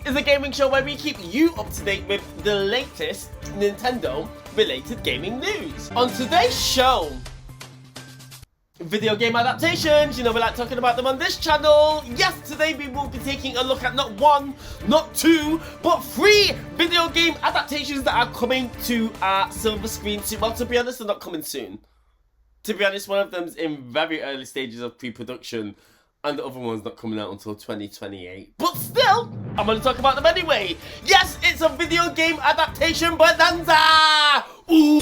is a gaming show where we keep you up to date with the latest Nintendo-related gaming news. On today's show, video game adaptations. You know we like talking about them on this channel. Yes, today we will be taking a look at not one, not two, but 3 video game adaptations that are coming to our silver screen soon. Well, to be honest, they're not coming soon. To be honest, one of them's in very early stages of pre-production, and the other one's not coming out until 2028. But still, I'm going to talk about them anyway. Yes, it's a video game adaptation bonanza! Ooh!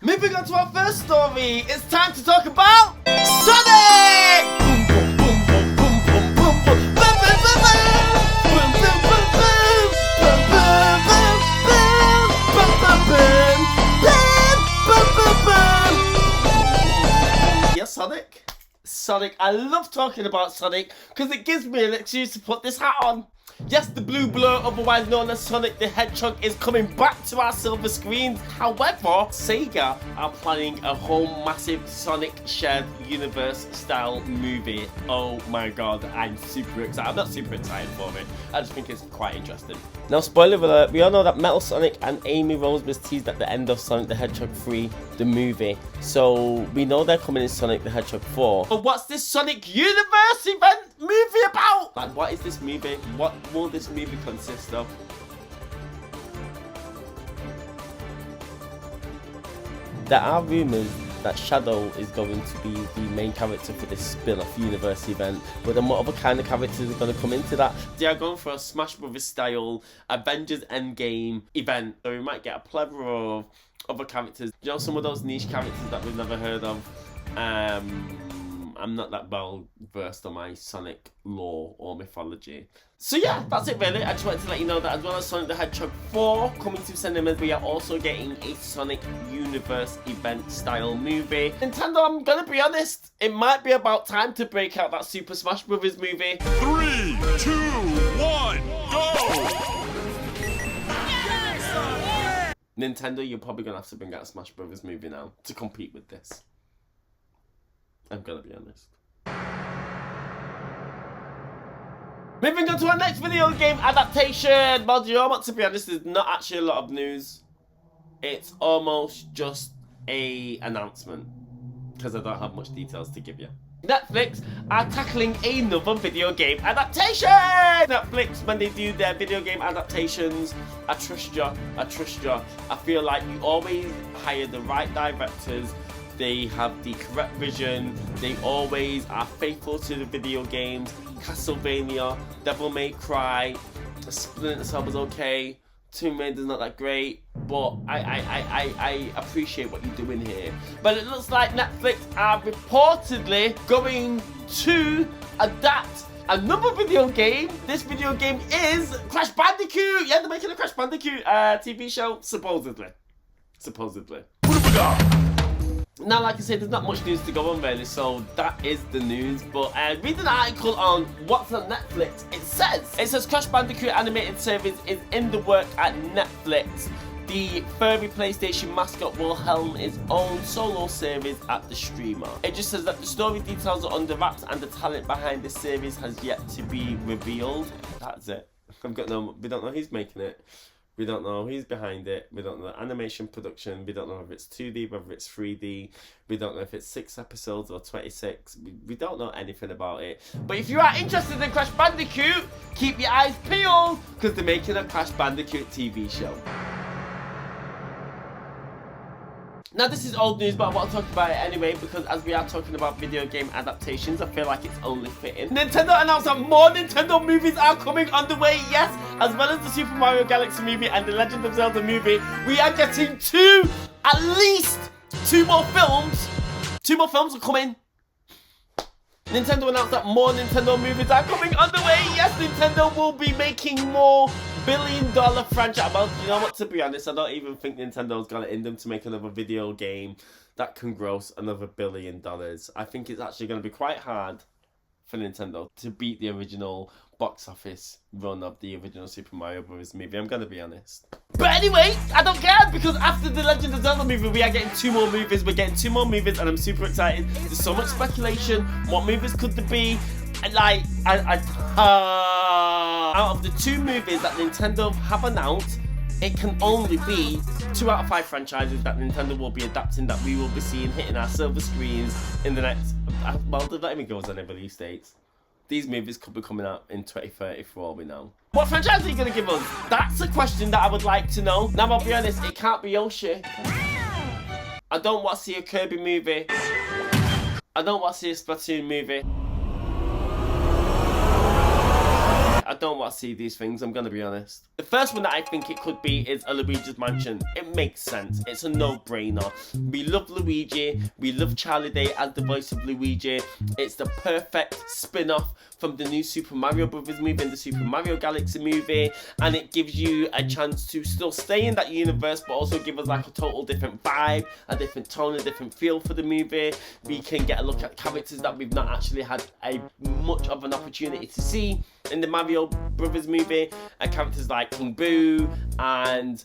Moving on to our first story, it's time to talk about Sonic! Boom, boom, boom, boom, boom, boom, boom, boom, boom, boom, boom, boom, boom, boom, boom, Yes, Sonic, I love talking about Sonic because it gives me an excuse to put this hat on. Yes, the blue blur, otherwise known as Sonic the Hedgehog, is coming back to our silver screens. However, Sega are planning a whole massive Sonic shared universe style movie. Oh my god, I'm super excited. I'm not super excited for it. I just think it's quite interesting. Now, spoiler alert, we all know that Metal Sonic and Amy Rose was teased at the end of Sonic the Hedgehog 3, the movie. So we know they're coming in Sonic the Hedgehog 4. But what's this Sonic Universe event movie about? Like, what is this movie? What will this movie consist of? There are rumours that Shadow is going to be the main character for this spin-off universe event, but then what other kind of characters are going to come into that? They are going for a Smash Brothers style Avengers Endgame event, so we might get a plethora of other characters. You know, some of those niche characters that we've never heard of. I'm not that well versed on my Sonic lore or mythology. So yeah, that's it really. I just wanted to let you know that as well as Sonic the Hedgehog 4 coming to cinemas, we are also getting a Sonic Universe event style movie. Nintendo, I'm gonna be honest, it might be about time to break out that Super Smash Brothers movie. 3, 2, 1, go! Nintendo, you're probably gonna have to bring out a Smash Brothers movie now to compete with this. I'm gonna be honest. Moving on to our next video game adaptation. Well, you know what, to be honest, there's not actually a lot of news. It's almost just a announcement, because I don't have much details to give you. Netflix are tackling another video game adaptation! Netflix, when they do their video game adaptations, I trust you, I feel like you always hire the right directors. They have the correct vision. They always are faithful to the video games. Castlevania, Devil May Cry, Splinter Cell was okay. Tomb Raider's not that great, but I appreciate what you're doing here. But it looks like Netflix are reportedly going to adapt another video game. This video game is Crash Bandicoot. Yeah, they're making a Crash Bandicoot TV show, supposedly. What have we got? Now, like I said, there's not much news to go on really, so that is the news. But read an article on what's on Netflix. It says Crash Bandicoot animated series is in the work at Netflix. The furry PlayStation mascot will helm its own solo series at the streamer. It just says that the story details are under wraps and the talent behind the series has yet to be revealed. That's it. We don't know who's making it. We don't know who's behind it. We don't know the animation production. We don't know if it's 2D, whether it's 3D. We don't know if it's 6 episodes or 26. We don't know anything about it. But if you are interested in Crash Bandicoot, keep your eyes peeled, because they're making a Crash Bandicoot TV show. Now, this is old news, but I want to talk about it anyway, because as we are talking about video game adaptations, I feel like it's only fitting. Nintendo announced that more Nintendo movies are coming on the way, yes! As well as the Super Mario Galaxy movie and the Legend of Zelda movie, we are getting at least two more films. 2 more films are coming. Nintendo announced that more Nintendo movies are coming on the way. Yes, Nintendo will be making more billion-dollar franchise. Well, you know what, to be honest, I don't even think Nintendo's got it in them to make another video game that can gross another $1 billion. I think it's actually going to be quite hard for Nintendo to beat the original box office run of the original Super Mario Bros. Movie, I'm going to be honest. But anyway, I don't care, because after the Legend of Zelda movie, we are getting 2 more movies. We're getting 2 more movies, and I'm super excited. There's so much speculation. What movies could there be? Out of the 2 movies that Nintendo have announced, it can only be 2 out of 5 franchises that Nintendo will be adapting, that we will be seeing hitting our silver screens in the next, well, they've not even goes on their release dates. These movies could be coming out in 2030 for all we know. What franchise are you going to give us? That's a question that I would like to know. Now, I'll be honest, it can't be Yoshi. I don't want to see a Kirby movie. I don't want to see a Splatoon movie. I don't want to see these things, I'm gonna be honest. The first one that I think it could be is a Luigi's Mansion. It makes sense, it's a no-brainer. We love Luigi, we love Charlie Day as the voice of Luigi. It's the perfect spin-off from the new Super Mario Brothers movie and the Super Mario Galaxy movie, and it gives you a chance to still stay in that universe but also give us like a total different vibe, a different tone, a different feel for the movie. We can get a look at characters that we've not actually had much of an opportunity to see in the Mario Brothers movie, and characters like King Boo and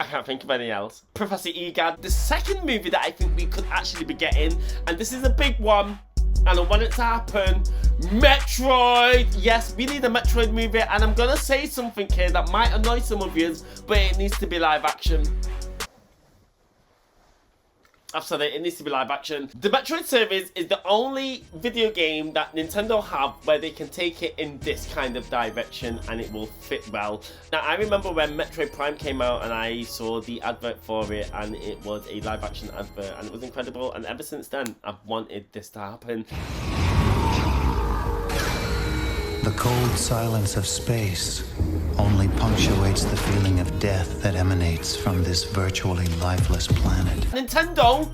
I can't think of any else. Professor Egad. The second movie that I think we could actually be getting, and this is a big one, and I want it to happen, Metroid! Yes, we need a Metroid movie, and I'm gonna say something here that might annoy some of you, but it needs to be live action. I've said it, it needs to be live action. The Metroid series is the only video game that Nintendo have where they can take it in this kind of direction and it will fit well. Now, I remember when Metroid Prime came out and I saw the advert for it, and it was a live action advert and it was incredible, and ever since then, I've wanted this to happen. The cold silence of space only punctuates the feeling of death that emanates from this virtually lifeless planet. Nintendo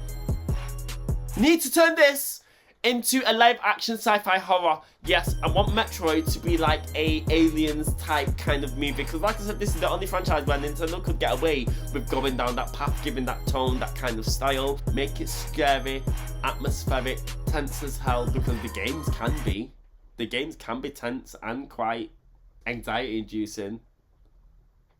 need to turn this into a live action sci-fi horror. Yes, I want Metroid to be like a Aliens type kind of movie, because like I said, this is the only franchise where Nintendo could get away with going down that path, giving that tone, that kind of style, make it scary, atmospheric, tense as hell, because the games can be tense and quite anxiety inducing.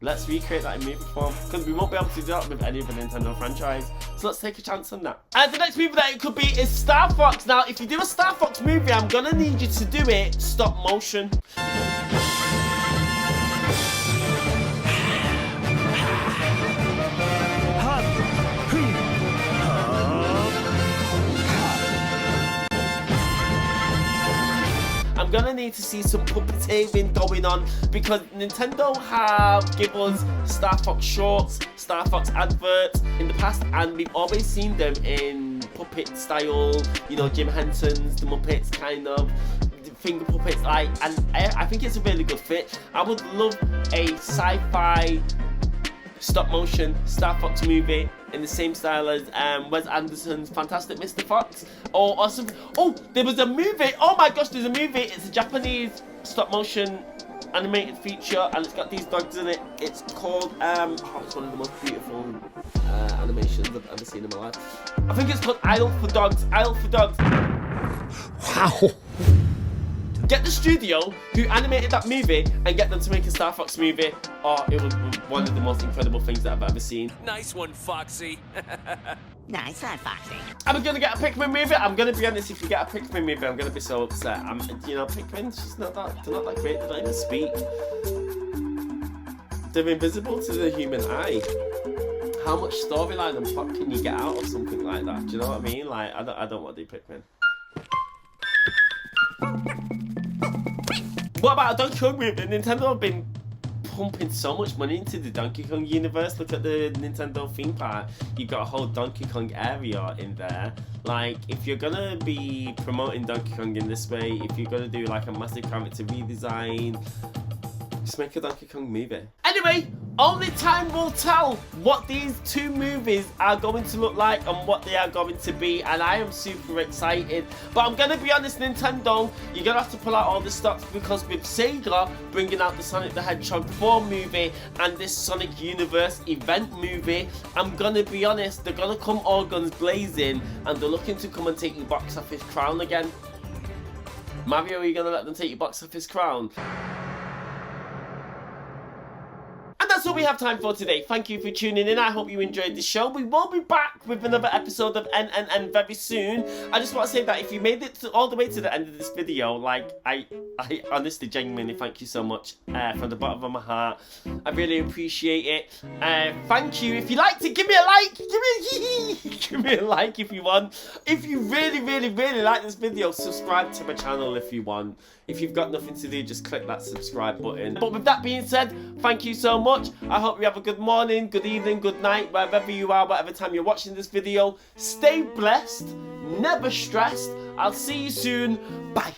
Let's recreate that in movie form, because we won't be able to do that with any of the Nintendo franchise. So let's take a chance on that. And the next movie that it could be is Star Fox. Now, if you do a Star Fox movie, I'm gonna need you to do it stop motion. I'm gonna need to see some puppeteering going on, because Nintendo have given us Star Fox shorts, Star Fox adverts in the past, and we've always seen them in puppet style, you know, Jim Henson's, the Muppets kind of, finger puppets, like, and I think it's a really good fit. I would love a sci-fi stop motion Star Fox movie in the same style as Wes Anderson's Fantastic Mr. Fox, or something. Oh, there was a movie, oh my gosh, there's a movie, it's a Japanese stop motion animated feature, and it's got these dogs in it. It's called, it's one of the most beautiful animations I've ever seen in my life. I think it's called Isle for Dogs, Isle for Dogs. Wow. Get the studio who animated that movie and get them to make a Star Fox movie. Oh, it was one of the most incredible things that I've ever seen. Nice one, Foxy. Nice one, Foxy. Am I gonna get a Pikmin movie? I'm gonna be honest, if you get a Pikmin movie, I'm gonna be so upset. You know, Pikmin's just not that, they're not that great, they don't even speak. They're invisible to the human eye. How much storyline and plot can you get out of something like that? Do you know what I mean? Like, I don't want to do Pikmin. What about a Donkey Kong movie? Nintendo have been pumping so much money into the Donkey Kong universe. Look at the Nintendo theme park. You've got a whole Donkey Kong area in there. Like, if you're gonna be promoting Donkey Kong in this way, if you're gonna do like a massive character redesign, just make a Donkey Kong movie. Anyway, only time will tell what these 2 movies are going to look like and what they are going to be, and I am super excited. But I'm gonna be honest, Nintendo, you're gonna have to pull out all the stops, because with Sega bringing out the Sonic the Hedgehog 4 movie and this Sonic Universe event movie, I'm gonna be honest, they're gonna come all guns blazing, and they're looking to come and take your box office crown again. Mario, are you gonna let them take your box office crown? all we have time for today. Thank you for tuning in. I hope you enjoyed the show. We will be back with another episode of NNN very soon. I just want to say that if you made it all the way to the end of this video, like, I honestly, genuinely thank you so much from the bottom of my heart. I really appreciate it. Thank you. If you liked it, give me a like. Give me a like if you want. If you really, really, really like this video, subscribe to my channel if you want. If you've got nothing to do, just click that subscribe button. But with that being said, thank you so much. I hope you have a good morning, good evening, good night, wherever you are, whatever time you're watching this video. Stay blessed, never stressed. I'll see you soon. Bye.